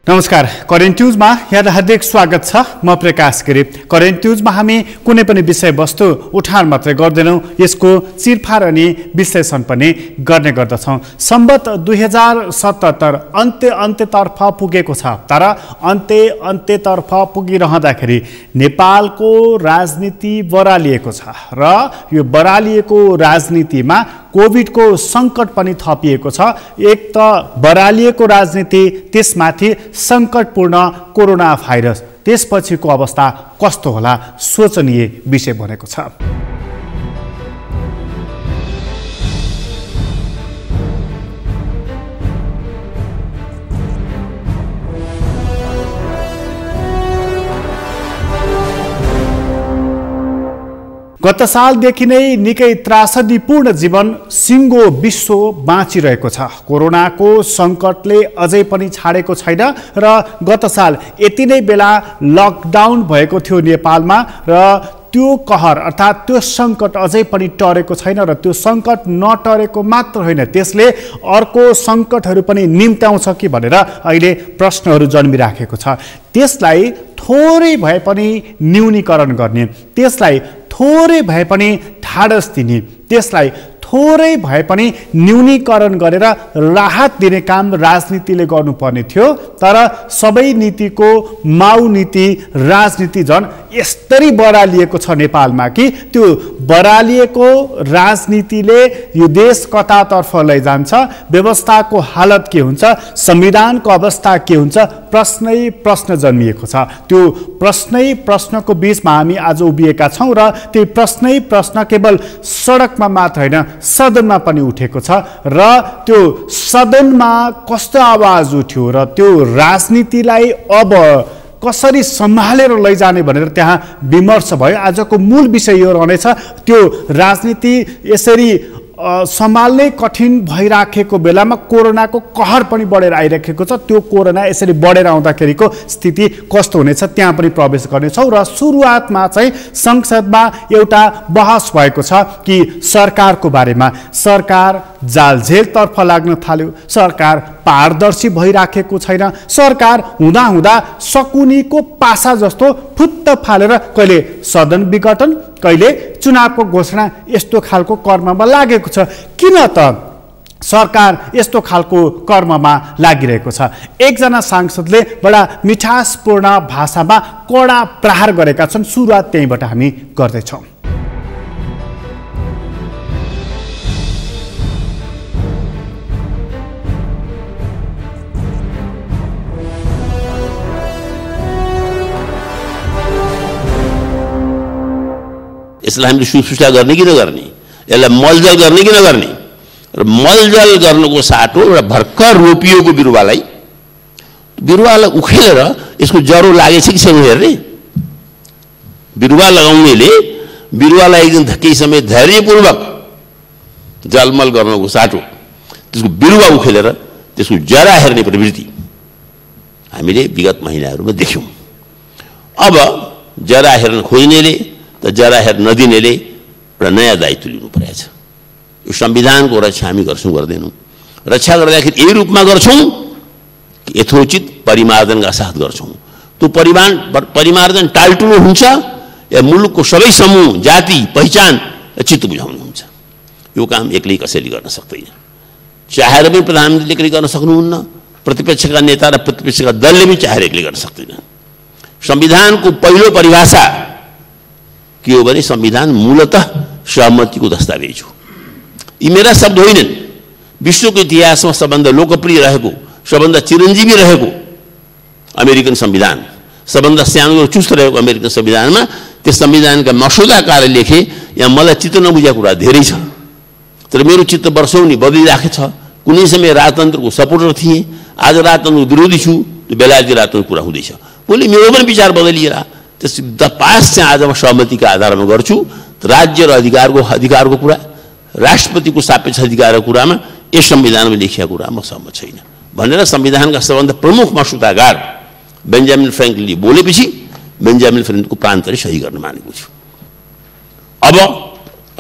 नमस्कार, करेन्ट न्यूजमा यहाँलाई हार्दिक स्वागत छ। म प्रकाश गिरी। करेन्ट न्यूजमा हामी कुनै पनि विषयवस्तु उठान मात्रै गर्दैनौँ, यसको चिरफार अनि विश्लेषण पनि गर्ने गर्दछौँ। सम्बत 2077 अन्त्यतर्फ पुगेको छ, तर अन्त्यतर्फ पुगिरहँदाखेरि नेपालको राजनीति बरालिएको छ र यो बरालिएको राजनीतिमा कोभिडको सङ्कट पनि थपिएको छ। एक त बरालिएको राजनीति, त्यसमाथि सङ्कटपूर्ण कोरोना भाइरस, त्यसपछिको अवस्था कस्तो होला सोचनीय विषय बनेको छ। गत सालदेखि नै निकै त्रासदीपूर्ण जीवन सिङ्गो विश्व बाँचिरहेको छ। कोरोनाको सङ्कटले अझै पनि छाडेको छैन र गत साल यति नै बेला लकडाउन भएको थियो नेपालमा र त्यो कहर अर्थात् त्यो सङ्कट अझै पनि टरेको छैन र त्यो सङ्कट नटरेको मात्र होइन, त्यसले अर्को सङ्कटहरू पनि निम्त्याउँछ कि भनेर अहिले प्रश्नहरू जन्मिराखेको छ। त्यसलाई थोरै भए पनि न्यूनीकरण गर्ने, त्यसलाई थोरै भए पनि ढाडस दिने, त्यसलाई थोरै भए पनि न्यूनीकरण गरेर राहत दिने काम राजनीतिले गर्नुपर्ने थियो। तर सबै नीतिको माउ नीति राजनीति झन् यस्तरी बरालिएको छ नेपालमा कि त्यो बरालिएको राजनीतिले यो देश कतातर्फ लैजान्छ, व्यवस्थाको हालत के हुन्छ, संविधानको अवस्था के हुन्छ, प्रश्न जन्मिएको छ। त्यो प्रश्नको बीचमा हामी आज उभिएका छौँ र त्यो प्रश्न केवल सडकमा मात्र होइन, सदनमा पनि उठेको छ र त्यो सदनमा कस्तो आवाज उठ्यो र त्यो राजनीतिलाई अब कसरी सम्हालेर लैजाने भनेर त्यहाँ विमर्श भयो। आजको मूल विषय यो रहनेछ, त्यो राजनीति यसरी सम्हाल्नै कठिन भइराखेको बेलामा कोरोनाको कहर पनि बढेर आइरहेको छ। त्यो कोरोना यसरी बढेर आउँदाखेरिको स्थिति कस्तो हुनेछ त्यहाँ पनि प्रवेश गर्नेछौँ। र सुरुवातमा चाहिँ संसदमा एउटा बहस भएको छ कि सरकारको बारेमा, सरकार जालझेलतर्फ लाग्न थाल्यो, सरकार पारदर्शी भइराखेको छैन, सरकार हुँदा सकुनीको पासा जस्तो फुत्त फालेर कहिले सदन विघटन, कहिले चुनावको घोषणा, यस्तो खालको कर्ममा लागेको छ। किन त सरकार यस्तो खालको कर्ममा लागिरहेको छ? एकजना सांसदले बडा मिठासपूर्ण भाषामा कडा प्रहार गरेका छन्। सुरुवात त्यहीँबाट हामी गर्दैछौँ। यसलाई हामीले सुसुस्टा गर्ने कि नगर्ने, यसलाई मलजल गर्ने कि नगर्ने, र मलजल गर्नुको साटो र भर्खर रोपिएको बिरुवालाई उखेलेर यसको जरो लागेछ कि छैन हेर्ने। बिरुवा लगाउनेले बिरुवालाई एक दिन केही समय धैर्यपूर्वक जलमल गर्नुको साटो त्यसको बिरुवा उखेलेर त्यसको जरा हेर्ने प्रवृत्ति हामीले विगत महिनाहरूमा देख्यौँ। अब जरा हेर्न खोज्नेले त जरा हेर्न नदिनेले एउटा नयाँ दायित्व लिनु परेछ। यो संविधानको रक्षा हामी गर्छौँ गर्दैनौँ? रक्षा गर्दाखेरि यही रूपमा गर्छौँ कि यथोचित परिमार्जनका साथ गर्छौँ? त्यो परिमार्जन टालटुलो हुन्छ या मुलुकको सबै समूह, जाति, पहिचान चित्त बुझाउनु हुन्छ? यो काम एक्लै कसैले गर्न सक्दैन। चाहेर पनि प्रधानमन्त्रीले एक्लै गर्न सक्नुहुन्न, प्रतिपक्षका नेता र प्रतिपक्षका दलले पनि चाहेर एक्लै गर्न सक्दैन। संविधानको पहिलो परिभाषा के हो भने संविधान मूलतः सहमतिको दस्तावेज हो। यी मेरा शब्द होइनन्। विश्वको इतिहासमा सबभन्दा लोकप्रिय रहेको, सबभन्दा चिरञ्जीवी रहेको अमेरिकन संविधान, सबभन्दा सानो र चुस्त रहेको अमेरिकन संविधानमा त्यस संविधानका मसौदाकारले लेखे। यहाँ मलाई चित्त नबुझेको कुरा धेरै छ, तर मेरो चित्त वर्षौँ नि बदलिराखेको छ। कुनै समय राजतन्त्रको सपोर्टर थिएँ, आज राजतन्त्रको विरोधी छु। त्यो बेलायती राजतन्त्र कुरा हुँदैछ, भोलि मेरो पनि विचार बदलिएला। त्यस पास चाहिँ आज म सहमतिका आधारमा गर्छु। राज्य र अधिकारको कुरा, राष्ट्रपतिको सापेक्ष अधिकारको कुरामा यस संविधानमा लेखिएको कुरा म सहमत छैन भनेर संविधानका सबभन्दा प्रमुख मसौदागार बेन्जामिन फ्रेङ्कलिनले बोलेपछि बेन्जामिन फ्रेङ्कलिनको प्रान्तले सही गर्न मानेको छु। अब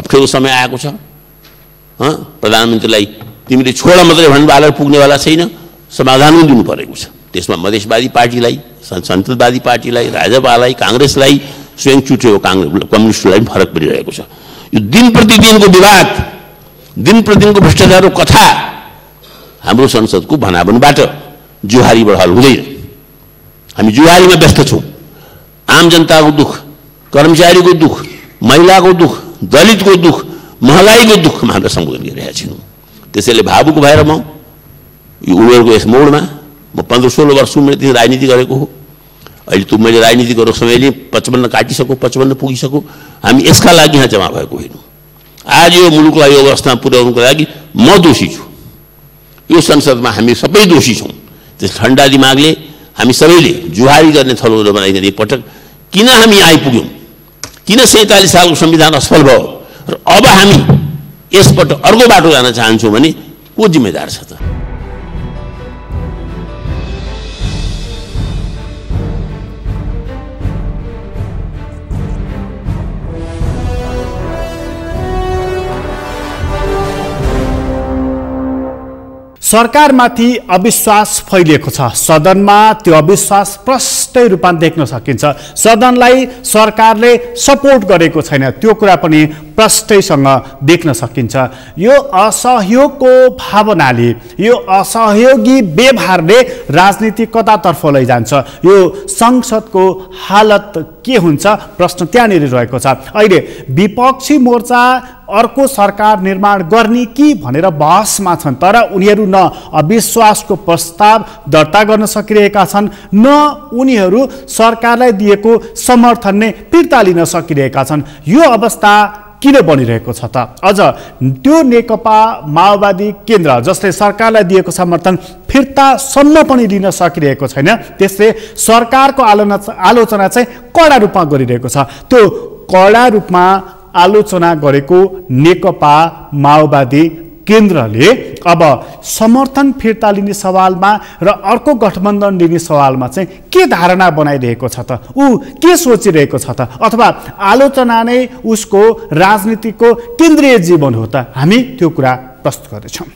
अप्ठ्यारो समय आएको छ। प्रधानमन्त्रीलाई तिमीले छोड मात्रै भन्नुभयो पुग्नेवाला छैन, समाधान पनि दिनु परेको छ। त्यसमा मधेसवादी पार्टीलाई, संसदवादी पार्टीलाई, राजपालाई, काङ्ग्रेसलाई, स्वयं छुटेको कम्युनिस्टलाई पनि फरक परिरहेको छ। यो दिन प्रतिदिनको विवाद, दिन प्रतिदिनको भ्रष्टाचारको कथा हाम्रो संसदको भनाभनबाट जुहारीबाट हल हुँदैन। हामी जुहारीमा व्यस्त छौँ। आम जनताको दुःख, कर्मचारीको दुःख, महिलाको दुःख, दलितको दुःख, महँगाईको दुःखमा हामीले सम्बोधन गरिरहेका छौँ। त्यसैले भावुक भएर म यो उमेरको यस मोडमा, म 15-16 वर्ष उमेरदेखि राजनीति गरेको हो। अहिले त मैले राजनीति गरेको समयले 55 काटिसक्यो, 55 पुगिसक्यो। हामी यसका लागि यहाँ जम्मा भएको होइनौँ। आज यो मुलुकलाई यो अवस्थामा पुर्याउनुको लागि म दोषी छु। यो संसदमा हामी सबै दोषी छौँ। त्यस ठन्डा दिमागले हामी सबैले जुहारी गर्ने थलो बनाइकन एकपटक किन हामी आइपुग्यौँ, किन 47 सालको संविधान असफल भयो र अब हामी यसपटक अर्को बाटो जान चाहन्छौँ भने को जिम्मेदार छ त? सरकारमाथि अविश्वास फैलिएको छ। सदनमा त्यो अविश्वास प्रष्टै रूपमा देख्न सकिन्छ। सदनलाई सरकारले सपोर्ट गरेको छैन, त्यो कुरा पनि प्रष्टैसँग देख्न सकिन्छ। यो असहयोगको भावनाले, यो असहयोगी व्यवहारले राजनीति कतातर्फ लैजान्छ। यो संसदको हालत के हुन्छ, प्रश्न त्यहाँनिर रहेको छ। अहिले विपक्षी मोर्चा अर्को सरकार निर्माण गर्ने कि भनेर बहसमा छन्, तर उनीहरू न अविश्वासको प्रस्ताव दर्ता गर्न सकिरहेका छन्, न उनीहरू सरकारलाई दिएको समर्थन नै फिर्ता लिन सकिरहेका छन्। यो अवस्था किन बनिरहेको छ त? अझ त्यो नेकपा माओवादी केन्द्र जसले सरकारलाई दिएको समर्थन फिर्तासम्म पनि लिन सकिरहेको छैन, त्यसले सरकारको आलोचना चाहिँ कडा रूपमा गरिरहेको छ। त्यो कडा रूपमा आलोचना गरेको नेकपा माओवादी केन्द्रले अब समर्थन फिर्ता लिने सवालमा र अर्को गठबन्धन लिने सवालमा चाहिँ के धारणा बनाइरहेको छ त? ऊ के सोचिरहेको छ त? अथवा आलोचना नै उसको राजनीतिको केन्द्रीय जीवन हो त? हामी त्यो कुरा प्रस्तुत गर्दैछौँ।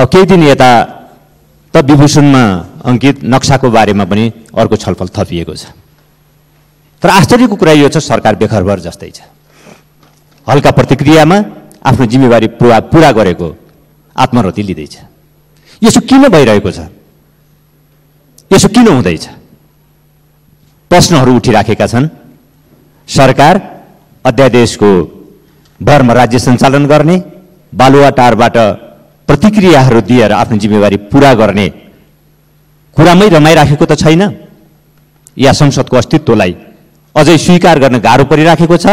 केही दिन यता त विभूषणमा अंकित नक्साको बारेमा पनि अर्को छलफल थपिएको छ। तर आश्चर्यको कुरा यो छ, सरकार बेखरबर जस्तै छ। हल्का प्रतिक्रियामा आफ्नो जिम्मेवारी पूरा गरेको आत्मरति लिँदैछ। यसो किन भइरहेको छ? यसो किन हुँदैछ? प्रश्नहरू उठिराखेका छन्। सरकार अध्यादेशको भरमा राज्य सञ्चालन गर्ने, बालुवाटारबाट प्रतिक्रियाहरू दिएर आफ्नो जिम्मेवारी पूरा गर्ने कुरामै रमाइराखेको त छैन, या संसदको अस्तित्वलाई अझै स्वीकार गर्न गाह्रो परिराखेको छ?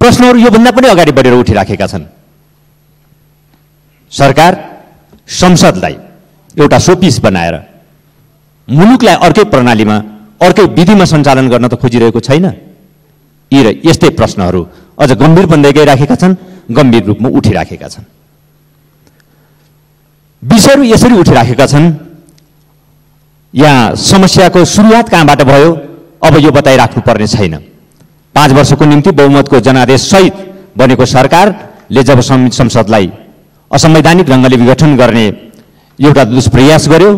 प्रश्नहरू योभन्दा पनि अगाडि बढेर उठिराखेका छन्। सरकार संसदलाई एउटा सोपिस बनाएर मुलुकलाई अर्कै प्रणालीमा, अर्कै विधिमा सञ्चालन गर्न त खोजिरहेको छैन। यी र यस्तै प्रश्नहरू अझ गम्भीर बन्दै गइराखेका छन्, गम्भीर रूपमा उठिराखेका छन्। विषयहरू यसरी उठिराखेका छन्। यहाँ समस्याको सुरुवात कहाँबाट भयो, अब यो बताइराख्नु पर्ने छैन। 5 वर्षको निम्ति बहुमतको जनादेश सहित बनेको सरकारले जब संसदलाई असंवैधानिक ढङ्गले विघटन गर्ने एउटा दुष्प्रयास गर्यो,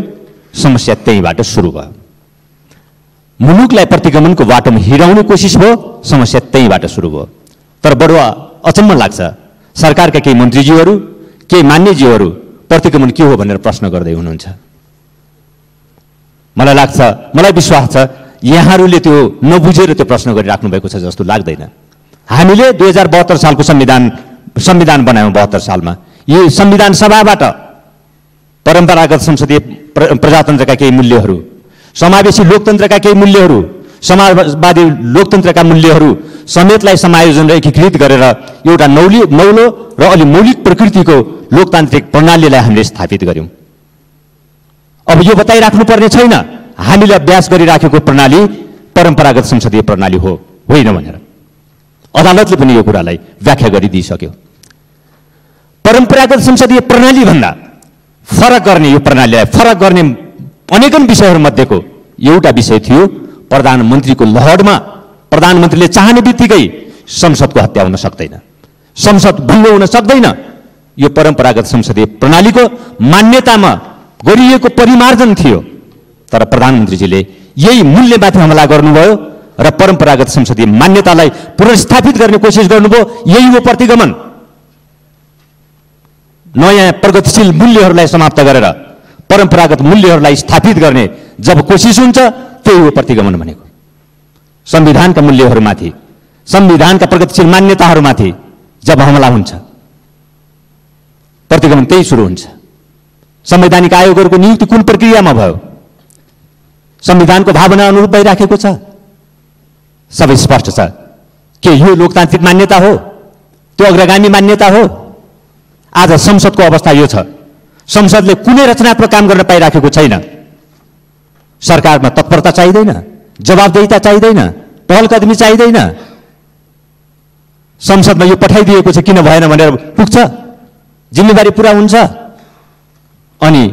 समस्या त्यहीँबाट सुरु भयो। मुलुकलाई प्रतिगमनको बाटोमा हिराउने कोसिस भयो, समस्या त्यहीँबाट सुरु भयो। तर बडो अचम्म लाग्छ, सरकारका केही मन्त्रीज्यूहरू, केही मान्यज्यूहरू प्रतिगमन के हो भनेर प्रश्न गर्दै हुनुहुन्छ। मलाई लाग्छ, मलाई विश्वास छ यहाँहरूले त्यो नबुझेर त्यो प्रश्न गरिराख्नु भएको छ जस्तो लाग्दैन। हामीले 2072 सालको संविधान बनायौँ। 72 सालमा यी संविधान सभाबाट परम्परागत संसदीय प्रजातन्त्रका केही मूल्यहरू, समावेशी लोकतन्त्रका केही मूल्यहरू, समाजवादी लोकतन्त्रका मूल्यहरू समेतलाई समायोजन र एकीकृत गरेर एउटा नौलो र अलि मौलिक प्रकृतिको लोकतान्त्रिक प्रणालीलाई हामीले स्थापित गर्यौं। अब यो बताइराख्नु पर्ने छैन हामीले अभ्यास गरिराखेको प्रणाली परम्परागत संसदीय प्रणाली हो होइन भनेर। अदालतले पनि यो कुरालाई व्याख्या गरिदिइसक्यो। परम्परागत संसदीय प्रणाली भन्दा फरक गर्ने यो प्रणालीलाई फरक गर्ने अनेकन विषयहरूमध्येको एउटा विषय थियो प्रधानमन्त्रीको लहरमा प्रधानमन्त्रीले चाहने बित्तिकै संसदको हत्या हुन सक्दैन, संसद भङ्ग हुन सक्दैन। यो परम्परागत संसदीय प्रणालीको मान्यतामा गरिएको परिमार्जन थियो। तर प्रधानमन्त्रीजीले यही मूल्यमाथि हमला गर्नुभयो र परम्परागत संसदीय मान्यतालाई पुनर्स्थापित गर्ने कोसिस गर्नुभयो। यही हो प्रतिगमन। नयाँ प्रगतिशील मूल्यहरूलाई समाप्त गरेर परम्परागत मूल्यहरूलाई स्थापित गर्ने जब कोसिस हुन्छ त्यही हो प्रतिगमन भनेको। संविधानका मूल्यहरूमाथि, संविधानका प्रगतिशील मान्यताहरूमाथि जब हमला हुन्छ प्रतिगमन त्यही सुरु हुन्छ। संवैधानिक आयोगहरूको नियुक्ति कुन प्रक्रियामा भयो? संविधानको भावना अनुरूप भइराखेको छ? सबै स्पष्ट छ। के यो लोकतान्त्रिक मान्यता हो? त्यो अग्रगामी मान्यता हो? आज संसदको अवस्था यो छ। संसदले कुनै रचनात्मक काम गर्न पाइराखेको छैन। सरकारमा तत्परता चाहिँदैन, जवाबदेहिता चाहिँदैन, पहल कदमी चाहिँदैन। संसदमा यो पठाइदिएको छ किन भएन भनेर पुग्छ, जिम्मेवारी पुरा हुन्छ। अनि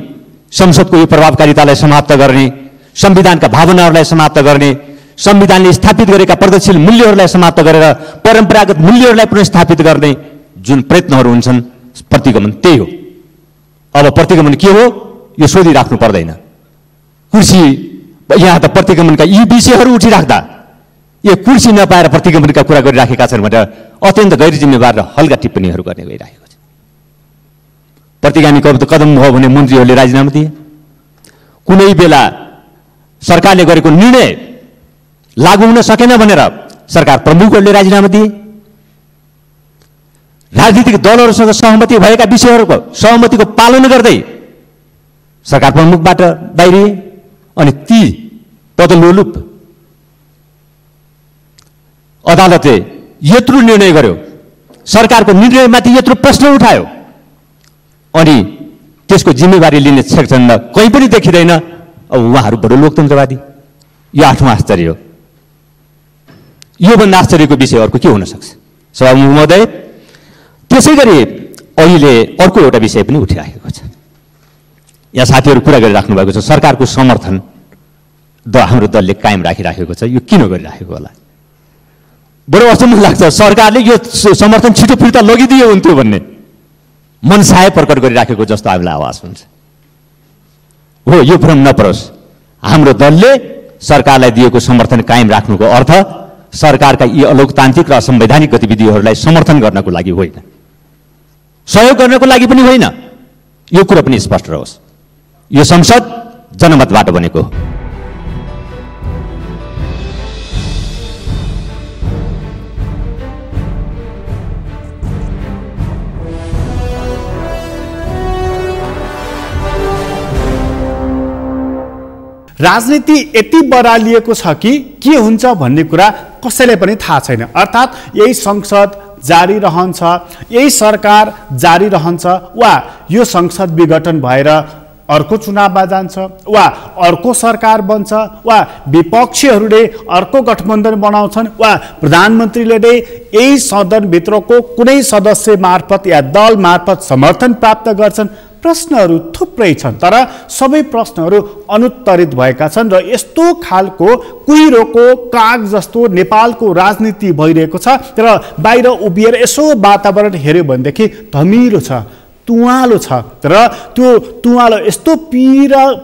संसदको यो प्रभावकारितालाई समाप्त गर्ने, संविधानका भावनाहरूलाई समाप्त गर्ने, संविधानले स्थापित गरेका प्रगतिशील मूल्यहरूलाई समाप्त गरेर परम्परागत मूल्यहरूलाई पुनर्स्थापित गर्ने जुन प्रयत्नहरू हुन्छन्, प्रतिगमन त्यही हो। अब प्रतिगमन के हो यो सोधिराख्नु पर्दैन। कुर्सी यहाँ त प्रतिगमनका यी विषयहरू उठिराख्दा यो कुर्सी नपाएर प्रतिगमनका कुरा गरिराखेका छन् भनेर अत्यन्त गैर जिम्मेवार र हल्का टिप्पणीहरू गर्ने गइरहेको छ। प्रतिगामी कदम हो भने मन्त्रीहरूले राजीनामा दिए। कुनै बेला सरकारले गरेको निर्णय लागू हुन सकेन भनेर सरकार प्रमुखहरूले राजीनामा दिए। राजनीतिक दलहरूसँग सहमति भएका विषयहरूको सहमतिको पालन गर्दै सरकार प्रमुखबाट बाहिरिए। अनि ती पदलोलुप अदालतले यत्रो निर्णय गर्यो, सरकारको निर्णयमाथि यत्रो प्रश्न उठायो, अनि त्यसको जिम्मेवारी लिने सेक्सन कहीँ पनि देखिँदैन। अब उहाँहरू बडो लोकतन्त्रवादी। यो आठौँ आश्चर्य हो। योभन्दा आश्चर्यको विषय अर्को के हुन सक्छ? सभामुख महोदय, त्यसै गरी अहिले अर्को एउटा विषय पनि उठिराखेको छ। यहाँ साथीहरू कुरा गरिराख्नु भएको छ, सरकारको समर्थन हाम्रो दलले कायम राखिराखेको छ। यो किन गरिराखेको होला? बडो अचम्म लाग्छ। सरकारले यो समर्थन छिटो फिर्ता लगिदिए हुन्थ्यो भन्ने मनसाय प्रकट गरिराखेको जस्तो हामीलाई आवाज हुन्छ। हो, यो भ्रम नपरोस्। हाम्रो दलले सरकारलाई दिएको समर्थन कायम राख्नुको अर्थ सरकारका यी अलोकतान्त्रिक र असंवैधानिक गतिविधिहरूलाई समर्थन गर्नको लागि होइन, सहयोग गर्नको लागि पनि होइन। यो कुरा पनि स्पष्ट रहोस्। यो संसद जनमतबाट बनेको हो। राजनीति यति बरालिएको छ कि के हुन्छ भन्ने कुरा कसैलाई पनि थाहा छैन। अर्थात् यही संसद जारी रहन्छ, यही सरकार जारी रहन्छ, वा यो संसद विघटन भएर अर्को चुनावमा जान्छ, वा अर्को सरकार बन्छ, वा विपक्षीहरूले अर्को गठबन्धन बनाउँछन्, वा प्रधानमन्त्रीले नै यही सदनभित्रको कुनै सदस्य मार्फत या दल मार्फत समर्थन प्राप्त गर्छन्। प्रश्नहरू थुप्रै छन्, तर सबै प्रश्नहरू अनुत्तरित भएका छन्। र यस्तो खालको कुहिरोको काग जस्तो नेपालको राजनीति भइरहेको छ। र बाहिर उभिएर यसो वातावरण हेऱ्यो भनेदेखि धमिलो छ, तुवालो छ। र त्यो तुवालो यस्तो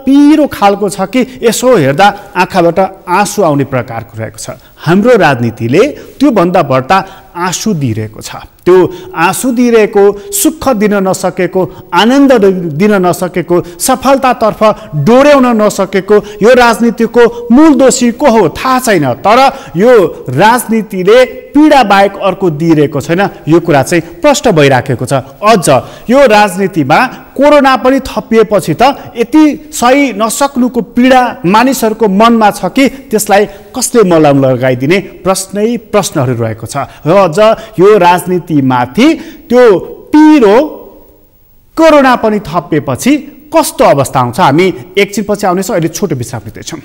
पिरो खालको छ कि यसो हेर्दा आँखाबाट आँसु आउने प्रकारको रहेको छ। हाम्रो राजनीतिले त्योभन्दा बढ्ता आँसु दिइरहेको छ। त्यो आँसु दिइरहेको, सुख दिन नसकेको, आनन्द दिन नसकेको, सफलतातर्फ डोर्याउन नसकेको यो राजनीतिको मूल दोषी को हो थाहा छैन। तर यो राजनीतिले पीडा बाहेक अर्को दिइरहेको छैन, यो कुरा चाहिँ प्रष्ट भइराखेको छ। अझ यो राजनीतिमा कोरोना पनि थपिएपछि त यति सही नसक्नुको पीडा मानिसहरूको मनमा छ कि त्यसलाई कसले मलम लगाइदिने प्रश्नहरू रहेको छ। अझ यो राजनीतिमाथि त्यो पिरो कोरोना पनि थपिएपछि कस्तो अवस्था आउँछ? हामी एकछिनपछि आउनेछौँ। अहिले छोटो विश्राम लिँदैछौँ।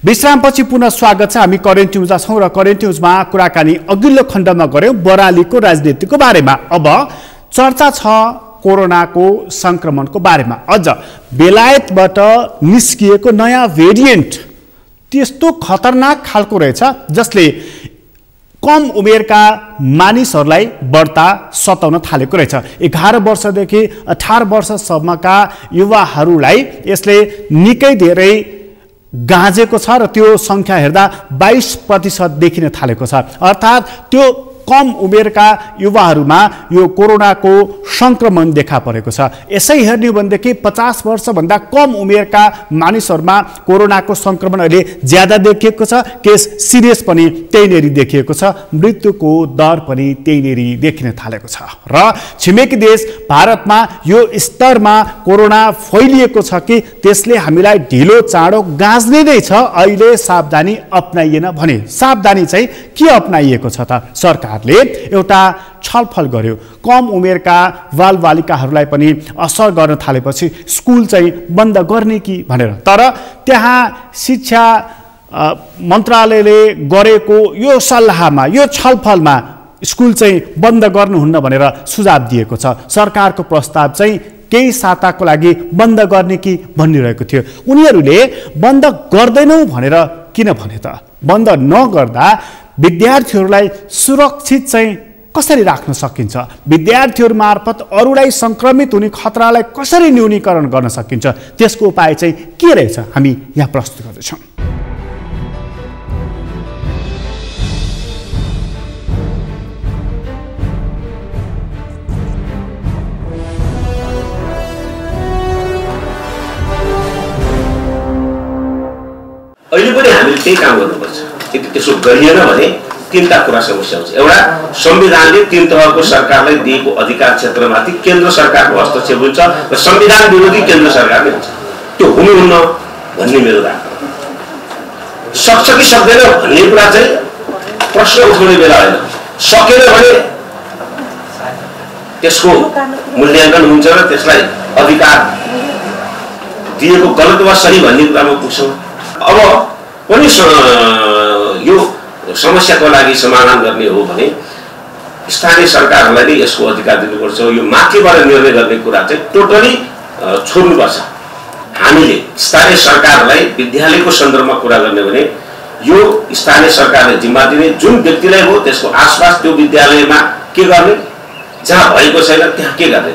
विश्रामपछि पुनः स्वागत छ। हामी करेन्ट न्युजमा छौँ र करेन्ट न्युजमा कुराकानी अघिल्लो खण्डमा गऱ्यौँ बरालीको राजनीतिको बारेमा। अब चर्चा छ कोरोनाको संक्रमणको बारेमा। अझ बेलायतबाट निस्किएको नयाँ भेरिएन्ट त्यस्तो खतरनाक खालको रहेछ जसले कम उमेरका मानिसहरूलाई बढ्ता सताउन थालेको रहेछ। 11 वर्षदेखि 18 वर्षसम्मका युवाहरूलाई यसले निकै धेरै गाँजेको छ र त्यो सङ्ख्या हेर्दा 22% देखिन थालेको छ। अर्थात् त्यो कम उमेरका युवाहरूमा यो कोरोनाको संक्रमण देखा परेको छ। यसै हेर्ने हो भनेदेखि 50 वर्षभन्दा कम उमेरका मानिसहरूमा कोरोनाको संक्रमण अहिले ज्यादा देखिएको छ। केस सिरियस पनि त्यहीनेरि देखिएको छ। मृत्युको दर पनि त्यहीनेरि देखिन थालेको छ र छिमेकी देश भारतमा यो स्तरमा कोरोना फैलिएको छ कि त्यसले हामीलाई ढिलो चाँडो गाँच्ने नै छ। अहिले सावधानी अपनाइएन भने सावधानी चाहिँ के अपनाइएको छ त? सरकारले एउटा छलफल गर्यो। कम उमेरका बालबालिकाहरूलाई पनि असर गर्न थालेपछि स्कुल चाहिँ बन्द गर्ने कि भनेर। तर त्यहाँ शिक्षा मन्त्रालयले गरेको यो सल्लाहमा यो छलफलमा स्कुल चाहिँ बन्द गर्नुहुन्न भनेर सुझाव दिएको छ। सरकारको प्रस्ताव चाहिँ केही साताको लागि बन्द गर्ने कि भनिरहेको थियो। उनीहरूले बन्द गर्दैनौ भनेर किन भने त? बन्द नगर्दा विद्यार्थीहरूलाई सुरक्षित चाहिँ कसरी राख्न सकिन्छ? विद्यार्थीहरू मार्फत अरूलाई संक्रमित हुने खतरालाई कसरी न्यूनीकरण गर्न सकिन्छ? त्यसको उपाय चाहिँ के रहेछ? हामी यहाँ प्रस्तुत गर्दैछौँ। अहिले पनि हामीले त्यही काम गर्नुपर्छ। यदि त्यसो गरिएन भने तीनटा कुरा समस्या हुन्छ। एउटा, संविधानले तीन तहको सरकारलाई दिएको अधिकार क्षेत्रमाथि केन्द्र सरकारको हस्तक्षेप हुन्छ र संविधान विरोधी केन्द्र सरकारले हुन्छ। त्यो हुनुहुन्न भन्ने मेरो धारणा। सक्छ कि सक्दैन भन्ने कुरा चाहिँ प्रश्न उठाउने बेला होइन। सकेन भने त्यसको मूल्याङ्कन हुन्छ र त्यसलाई अधिकार दिएको गलत वा सही भन्ने कुरामा पुग्छौँ। अब पनि यो समस्याको लागि समाधान गर्ने हो भने स्थानीय सरकारहरूलाई नै यसको अधिकार दिनुपर्छ। यो माथिबाट निर्णय गर्ने कुरा चाहिँ टोटली छोड्नुपर्छ। हामीले स्थानीय सरकारलाई विद्यालयको सन्दर्भमा कुरा गर्ने भने यो स्थानीय सरकारले जिम्मा दिने। जुन व्यक्तिलाई हो त्यसको आसपास त्यो विद्यालयमा के गर्ने, जहाँ भएको छैन त्यहाँ के गर्ने।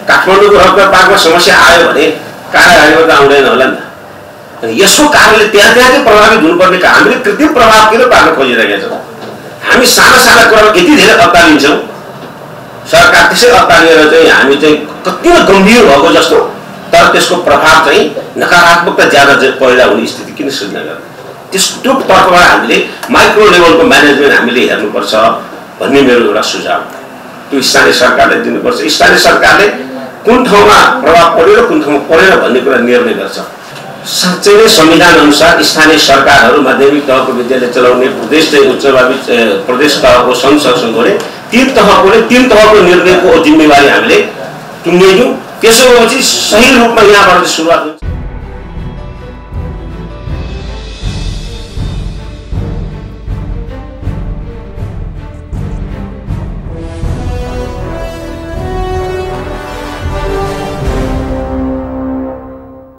काठमाडौँको रत्न पार्कमा समस्या आयो भने कार्यगाडीमा त आउँदैन होला नि त। यसको कारणले त्यहाँ प्रभावित हुनुपर्ने हामीले कृत्रिम प्रभाव किन पार्न खोजिरहेका छौँ? हामी साना साना कुरामा यति धेरै अत्तालिन्छौँ। सरकार त्यसै अत्तालिएर चाहिँ हामी चाहिँ कति गम्भीर भएको जस्तो, तर त्यसको प्रभाव चाहिँ नकारात्मकता ज्यादा पैदा हुने स्थिति किन सृजना गर्ने? त्यो तर्फबाट हामीले माइक्रो लेभलको म्यानेजमेन्ट हामीले हेर्नुपर्छ भन्ने मेरो एउटा सुझाव। त्यो स्थानीय सरकारले दिनुपर्छ। स्थानीय सरकारले कुन ठाउँमा प्रभाव पर्यो र कुन ठाउँमा परेन भन्ने कुरा निर्णय गर्छ। साँच्चै नै संविधान अनुसार स्थानीय सरकारहरू माध्यमिक तहको विद्यालय चलाउने, प्रदेश तहको सङ्घ सरसङ्घले तीन तहको निर्णयको जिम्मेवारी हामीले टुङ्ग्याइदिउँ। त्यसो भएपछि सही रूपमा यहाँबाट सुरुवात हुन्छ।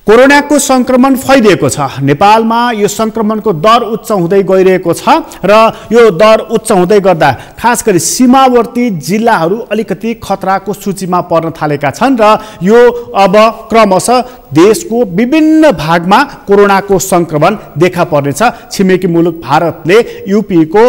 कोरोनाको संक्रमण फैलिएको छ। नेपालमा यो संक्रमणको दर उच्च हुँदै गइरहेको छ र यो दर उच्च हुँदै गर्दा खास गरी सीमावर्ती जिल्लाहरू अलिकति खतराको सूचीमा पर्न थालेका छन् र यो अब क्रमशः देशको विभिन्न भागमा कोरोनाको संक्रमण देखा पर्नेछ। छिमेकी मुलुक भारतले यूपीको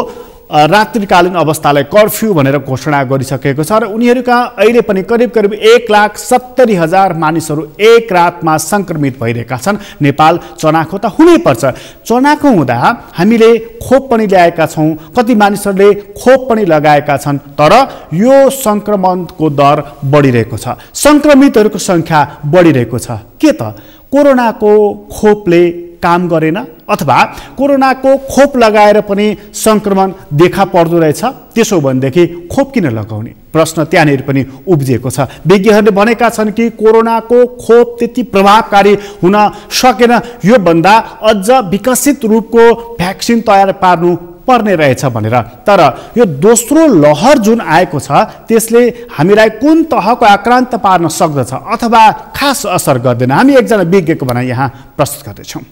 रात्रिकालीन अवस्थालाई कर्फ्यू भनेर घोषणा गरिसकेको छ र उनीहरूका अहिले पनि करिब 1,70,000 मानिसहरू एक रातमा संक्रमित भइरहेका छन्। नेपाल चनाखो त हुनैपर्छ। चनाखो हुँदा हामीले खोप पनि ल्याएका छौँ, कति मानिसहरूले खोप पनि लगाएका छन्, तर यो संक्रमणको दर बढिरहेको छ, संक्रमितहरूको सङ्ख्या बढिरहेको छ। के त कोरोनाको खोपले काम गरेन अथवा कोरोनाको खोप लगाएर पनि संक्रमण देखा पर्दो रहेछ? त्यसो भनेदेखि खोप किन लगाउने? प्रश्न त्यहाँनिर पनि उब्जिएको छ। विज्ञहरूले भनेका छन् कि कोरोनाको खोप त्यति प्रभावकारी हुन सकेन, योभन्दा अझ विकसित रूपको भ्याक्सिन तयार पार्नु पर्ने रहेछ भनेर। तर यो दोस्रो लहर जुन आएको छ त्यसले हामीलाई कुन तहको आक्रान्त पार्न सक्दछ अथवा खास असर गर्दैन, हामी एकजना विज्ञको भनाइ यहाँ प्रस्तुत गर्दैछौँ।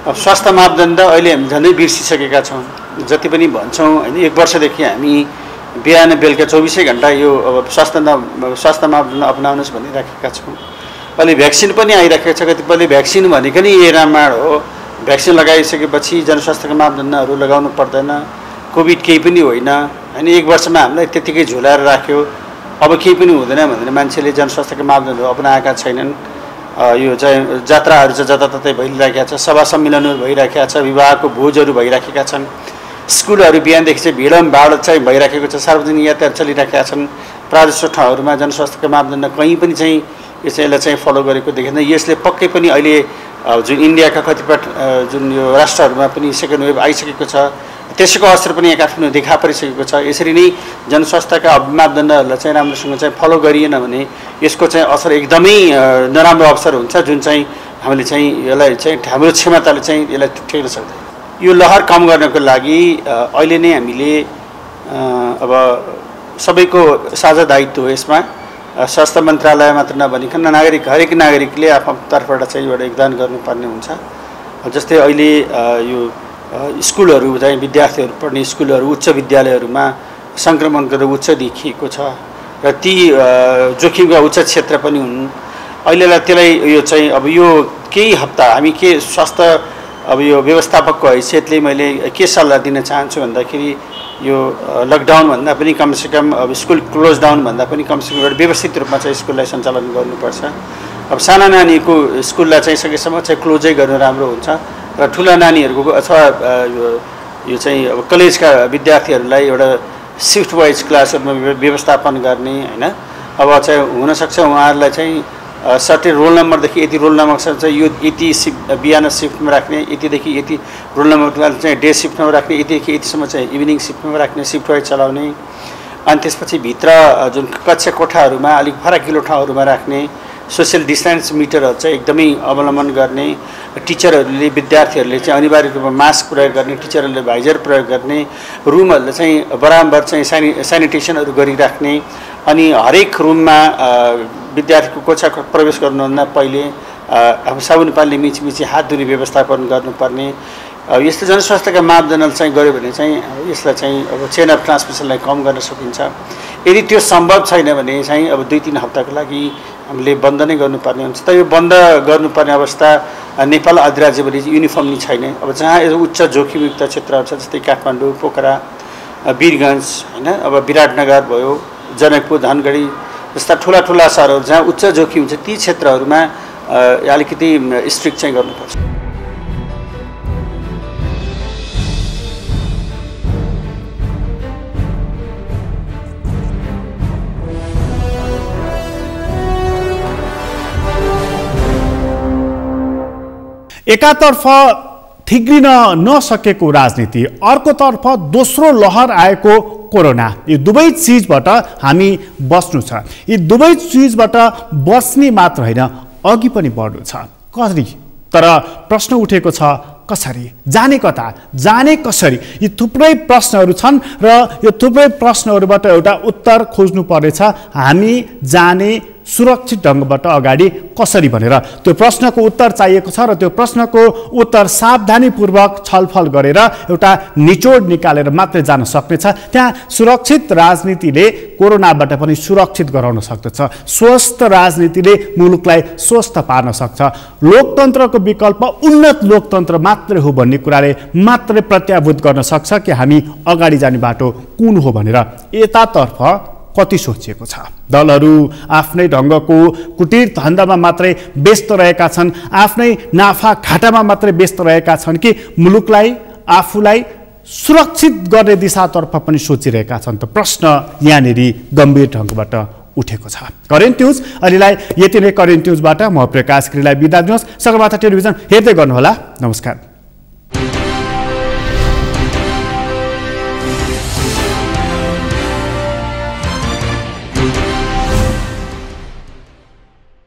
अब स्वास्थ्य मापदण्ड अहिले हामी झन्डै बिर्सिसकेका छौँ। जति पनि भन्छौँ होइन, 1 वर्षदेखि हामी बिहान बेलुका 24 घण्टा यो अब स्वास्थ्य मापदण्ड अपनाउनुहोस् भनिराखेका छौँ। अहिले भ्याक्सिन पनि आइराखेको छ। कतिपयले भ्याक्सिन भनेको नि रामबाण हो, भ्याक्सिन लगाइसकेपछि जनस्वास्थ्यका मापदण्डहरू लगाउनु पर्दैन, कोभिड केही पनि होइन होइन। 1 वर्षमा हामीलाई त्यतिकै झुलाएर राख्यो, अब केही पनि हुँदैन भनेर मान्छेले जनस्वास्थ्यका मापदण्डहरू अपनाएका छैनन्। यो चाहिँ जात्राहरू चाहिँ जताततै भइरहेका छ, सभा सम्मेलनहरू भइरहेका छ, विवाहको भोजहरू भइरहेका छन्, स्कुलहरू बिहानदेखि चाहिँ भिडमभाड चाहिँ भइरहेको छ, सार्वजनिक यातायात चलिरहेका छन्। प्रायः ठाउँहरूमा जनस्वास्थ्यका मापदण्ड कहीँ पनि चाहिँ यसलाई चाहिँ फलो गरेको देखिँदैन। यसले पक्कै पनि अहिले जुन इन्डियाका कतिपय जुन यो राष्ट्रहरूमा पनि सेकेन्ड वेभ आइसकेको छ, त्यसको असर पनि यहाँ काठमाडौँ देखा परिसकेको छ। यसरी नै जनस्वास्थ्यका मापदण्डहरूलाई चाहिँ राम्रोसँग चाहिँ फलो गरिएन भने यसको चाहिँ असर एकदमै नराम्रो अवसर हुन्छ, जुन चाहिँ हामीले चाहिँ यसलाई चाहिँ हाम्रो क्षमताले चाहिँ यसलाई टेक्न सक्दैन। यो लहर कम गर्नको लागि अहिले नै हामीले अब सबैको साझा दायित्व हो यसमा। स्वास्थ्य मन्त्रालय मात्र नभनिकन हरेक नागरिकले आफ्नो तर्फबाट चाहिँ एउटा योगदान गर्नुपर्ने हुन्छ। जस्तै अहिले यो स्कुलहरू चाहिँ विद्यार्थीहरू पढ्ने स्कुलहरू, उच्च विद्यालयहरूमा सङ्क्रमणको दर उच्च देखिएको छ र ती जोखिमका उच्च क्षेत्र पनि हुन्। अहिलेलाई त्यसलाई यो चाहिँ अब यो केही हप्ता हामी के स्वास्थ्य अब यो व्यवस्थापकको हैसियतले मैले के सल्लाह दिन चाहन्छु भन्दाखेरि यो लकडाउन भन्दा पनि कमसेकम अब स्कुल क्लोज डाउन भन्दा पनि कमसेकम एउटा व्यवस्थित रूपमा चाहिँ स्कुललाई सञ्चालन गर्नुपर्छ। अब साना नानीको स्कुललाई चाहिँ सकेसम्म चाहिँ क्लोजै गर्नु राम्रो हुन्छ र ठुला नानीहरूको अथवा यो चाहिँ अब कलेजका विद्यार्थीहरूलाई एउटा सिफ्ट वाइज क्लासहरूमा व्यवस्थापन गर्ने होइन। अब चाहिँ हुनसक्छ उहाँहरूलाई चाहिँ सर्टेन रोल नम्बरदेखि यति रोल नम्बरसम्म चाहिँ यो यति बिहान सिफ्टमा राख्ने, यतिदेखि यति रोल नम्बरमा चाहिँ डे सिफ्टमा राख्ने, यतिदेखि यतिसम्म चाहिँ इभिनिङ सिफ्टमा राख्ने, सिफ्ट वाइज चलाउने। अनि त्यसपछि भित्र जुन कक्षा कोठाहरूमा अलिक फराकिलो ठाउँहरूमा राख्ने, सोसियल डिस्टेन्स मिटरहरू चाहिँ एकदमै अवलम्बन गर्ने, टिचरहरूले विद्यार्थीहरूले चाहिँ अनिवार्य रूपमा मास्क प्रयोग गर्ने, टिचरहरूले भाइजर प्रयोग गर्ने, रुमहरूले चाहिँ बराबर चाहिँ सेनिटेसनहरू गरिराख्ने। अनि हरेक रुममा विद्यार्थीको कक्षा प्रवेश गर्नुभन्दा पहिले अब साबुन पानीले मिची हात धुने व्यवस्थापन गर्नुपर्ने। यस्तो जनस्वास्थ्यका मापदण्ड चाहिँ गऱ्यो भने चाहिँ यसलाई चाहिँ अब चेन अफ ट्रान्समिसनलाई कम गर्न सकिन्छ। यदि त्यो सम्भव छैन भने चाहिँ अब 2-3 हप्ताको लागि हामीले बन्द नै गर्नुपर्ने हुन्छ। तर यो बन्द गर्नुपर्ने अवस्था नेपाल आदि राज्यभरि युनिफर्मली छैन। अब जहाँ उच्च जोखिमयुक्त क्षेत्रहरू छ जस्तै काठमाडौँ, पोखरा, वीरगञ्ज होइन, अब विराटनगर भयो, जनकपुर, धनगढी जस्ता ठुला सहरहरू जहाँ उच्च जोखिम छ ती क्षेत्रहरूमा अलिकति स्ट्रिक्ट चाहिँ गर्नुपर्छ। एकातर्फ थिग्रिन नसकेको राजनीति, अर्कोतर्फ दोस्रो लहर आएको कोरोना, यी दुवै चिजबाट हामी बस्नु छ। यी दुवै चिजबाट बस्ने मात्र होइन, अघि पनि बढ्नु छ। कसरी? तर प्रश्न उठेको छ कसरी, जाने कता, जाने कसरी? यी थुप्रै प्रश्नहरू छन् र यो थुप्रै प्रश्नहरूबाट एउटा उत्तर खोज्नु पर्नेछ। हामी जाने सुरक्षित ढङ्गबाट अगाडि कसरी भनेर त्यो प्रश्नको उत्तर चाहिएको छ र त्यो प्रश्नको उत्तर सावधानीपूर्वक छलफल गरेर एउटा निचोड निकालेर मात्रै जान सक्नेछ। त्यहाँ सुरक्षित राजनीतिले कोरोनाबाट पनि सुरक्षित गराउन सक्दछ। स्वस्थ राजनीतिले मुलुकलाई स्वस्थ पार्न सक्छ। लोकतन्त्रको विकल्प उन्नत लोकतन्त्र मात्रै हो भन्ने कुराले मात्रै प्रत्याभूत गर्न सक्छ कि हामी अगाडि जाने बाटो कुन हो भनेर यतातर्फ कति सोचिएको छ। दलहरू आफ्नै ढङ्गको कुटीर धन्दामा मात्रै व्यस्त रहेका छन्, आफ्नै नाफा घाटामा मात्रै व्यस्त रहेका छन् कि मुलुकलाई, आफूलाई सुरक्षित गर्ने दिशातर्फ पनि सोचिरहेका छन् त प्रश्न यहाँनिर गम्भीर ढङ्गबाट उठेको छ। करेन्ट न्युज अहिलेलाई यति नै। करेन्ट न्युजबाट म प्रकाश गिरीलाई बिदा दिनुहोस्। सगरमाथा टेलिभिजन हेर्दै गर्नुहोला। नमस्कार।